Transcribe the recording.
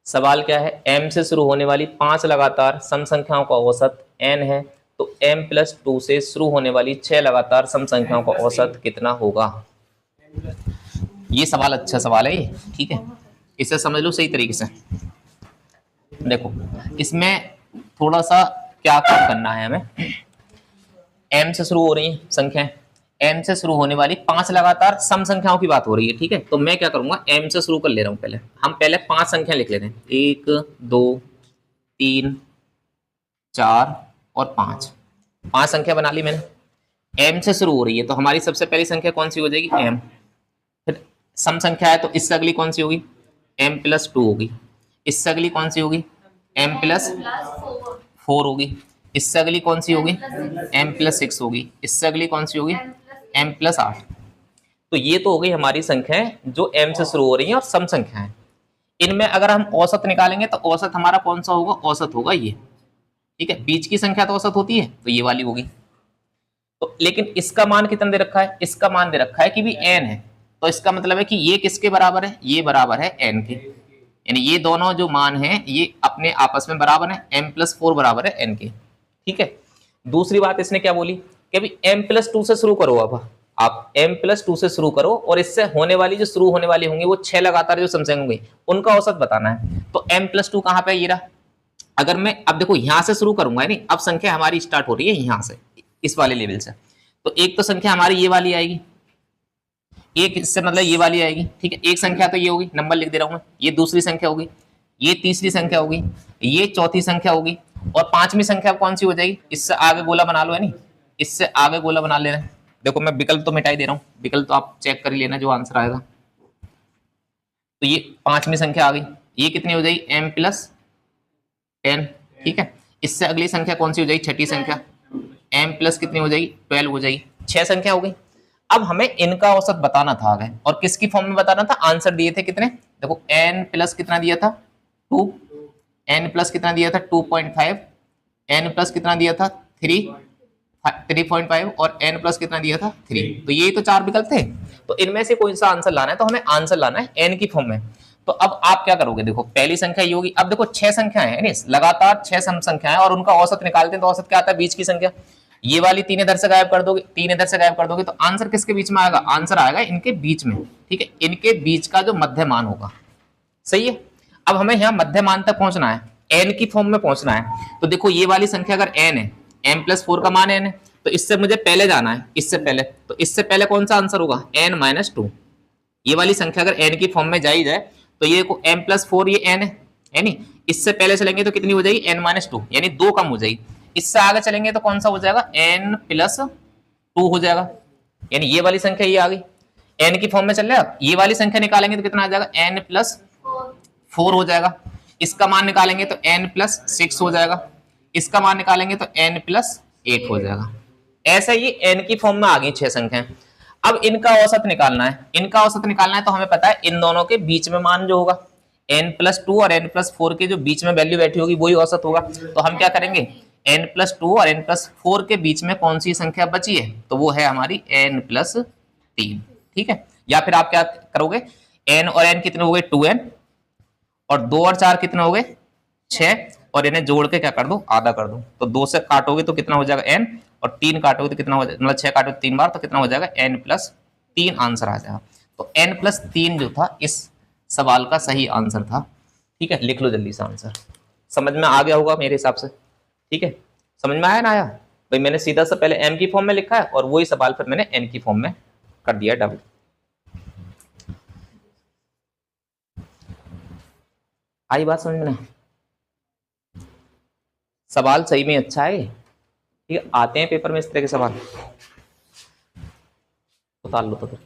सवाल क्या है, m से शुरू होने वाली 5 लगातार सम संख्याओं का औसत n है, तो m+2 से शुरू होने वाली 6 लगातार सम संख्याओं का औसत कितना होगा। ये सवाल अच्छा सवाल है ये, ठीक है, इसे समझ लो सही तरीके से। देखो इसमें थोड़ा सा क्या काम करना है हमें। m से शुरू हो रही है संख्याएं, m से शुरू होने वाली 5 लगातार सम संख्याओं की बात हो रही है, ठीक है। तो मैं क्या करूंगा, m से शुरू कर ले रहा हूं। पहले हम 5 संख्या लिख लेते हैं, 1 2 3 4 और 5। 5 संख्या बना ली मैंने। m से शुरू हो रही है तो हमारी सबसे पहली संख्या कौन सी हो जाएगी, m। फिर सम संख्या है तो इससे अगली कौन सी होगी, m+2 होगी। इससे अगली कौन सी होगी, m+4 होगी। इससे अगली कौन सी होगी, m+6 होगी। इससे अगली कौन सी होगी, m+8। तो ये तो हो गई हमारी संख्याएं जो m से शुरू हो रही हैं और सम संख्याएं। इनमें अगर हम औसत निकालेंगे तो औसत हमारा कौन सा होगा, औसत होगा ये, ठीक है। बीच की संख्या तो औसत होती है तो ये वाली होगी। तो लेकिन इसका मान कितना दे रखा है, इसका मान दे रखा है कि भी n है, तो इसका मतलब है कि ये किसके बराबर है, ये बराबर है n के। यानी ये दोनों जो मान हैं ये अपने आपस में बराबर है, m+4 बराबर है n के, ठीक है। दूसरी बात इसने क्या बोली कि अभी m+2 से शुरू करो। अब आप m+2 से शुरू करो और इससे होने वाली जो शुरू होने वाली होंगी वो 6 लगातार जो समझेंगे होंगे उनका औसत बताना है। तो m+2 कहां पे, ये रहा। अगर मैं अब देखो यहां से शुरू करूंगा, नहीं अब संख्या हमारी स्टार्ट हो रही है यहां से, इस वाले लेवल से। तो एक तो संख्या हमारी ये वाली आएगी, एक इससे मतलब ये वाली आएगी, ठीक है। एक संख्या तो ये होगी, नंबर लिख दे रहा हूं मैं, ये दूसरी संख्या होगी, ये तीसरी संख्या होगी, ये चौथी संख्या होगी और पांचवी संख्या कौन सी हो जाएगी, इससे आगे गोला बना लो, है नहीं, इससे आगे गोला बना लेना। देखो मैं विकल्प तो मिटाई दे रहा हूँ, विकल्प तो आप चेक कर ही लेना जो आंसर आएगा। तो ये पांचवी संख्या आ गई, ये कितनी हो जाएगी, m+10, ठीक है। इससे अगली संख्या कौन सी हो जाएगी, छठी संख्या, m+ कितनी हो जाएगी, 12 हो जाएगी। 6 संख्या हो गई। अब हमें इनका औसत बताना था आगे, और किसकी फॉर्म में बताना था, आंसर दिए थे कितने, देखो n+ कितना दिया था 2, n+ कितना दिया था 2.5, n+ कितना दिया था 3.5 और n+ कितना दिया था 3। तो यही तो 4 विकल्प थे। तो इनमें से कोई सा आंसर लाना है, तो हमें आंसर लाना है n की फॉर्म में। तो अब आप क्या करोगे, देखो पहली संख्या ये होगी। अब देखो 6 संख्याएं हैं, लगातार 6 सम संख्याएं और उनका औसत निकालते हैं। तो औसत क्या आता है, बीच की संख्या। ये वाली 3 इधर से गायब कर दोगे, 3 इधर से गायब कर दोगे, तो आंसर किसके बीच में आएगा, आंसर आएगा इनके बीच में, ठीक है। इनके बीच का जो मध्य मान होगा, सही है। अब हमें यहाँ मध्य मान तक पहुंचना है, n की फॉर्म में पहुंचना है। तो देखो ये वाली संख्या अगर n है, m+4 का मान n है, तो इससे मुझे पहले जाना है, इससे पहले। तो इससे पहले कौन सा आंसर होगा, n-2। ये वाली संख्या अगर n की फॉर्म में जाई जाए तो ये देखो m+4 ये n है नहीं, इससे पहले चलेंगे तो कितनी हो जाएगी, n-2, यानी 2 कम हो जाएगी। इससे आगे चलेंगे तो कौन सा हो जाएगा, n+2 हो जाएगा, यानी ये वाली संख्या ये आ गई। n की फॉर्म में चल रहा है, ये वाली संख्या निकालेंगे तो कितना आ जाएगा, n+4 हो जाएगा। इसका मान निकालेंगे तो n+6 हो जाएगा। इसका मान निकालेंगे तो n+8 हो जाएगा। ऐसे ही n की फॉर्म में आ गई 6 संख्याएं। अब इनका औसत निकालना है, इनका औसत निकालना है तो हमें पता है इन दोनों के बीच में मान जो होगा, n+2 और n+4 के जो बीच में वैल्यू बैठी होगी वही औसत होगा। तो हम क्या करेंगे, n+2 और n+4 के बीच में कौन सी संख्या बची है, तो वो है हमारी n+3, ठीक है। या फिर आप क्या करोगे, n और n कितने हो गए, 2n, और 2 और 4 कितने हो गए, 6, और इन्हें जोड़ के क्या कर दो, आधा कर दो। तो 2 से काटोगे तो कितना हो जाएगा n, और 3 काटोगे तो कितना हो जाएगा, मतलब 6 काटोगे 3 बार तो कितना हो जाएगा, n+3 आंसर आ जाएगा। तो n+3 जो था इस सवाल का सही आंसर था, ठीक है। लिख लो जल्दी से आंसर, समझ में आ गया होगा मेरे हिसाब से, ठीक है। समझ में आया ना, आया भाई, मैंने सीधा सा पहले m की फॉर्म में लिखा है और वही सवाल फिर मैंने n की फॉर्म में कर दिया डबल। आई बात समझ में, सवाल सही में अच्छा है, ठीक है। आते हैं पेपर में इस तरह के सवाल, उतार लो तो फिर।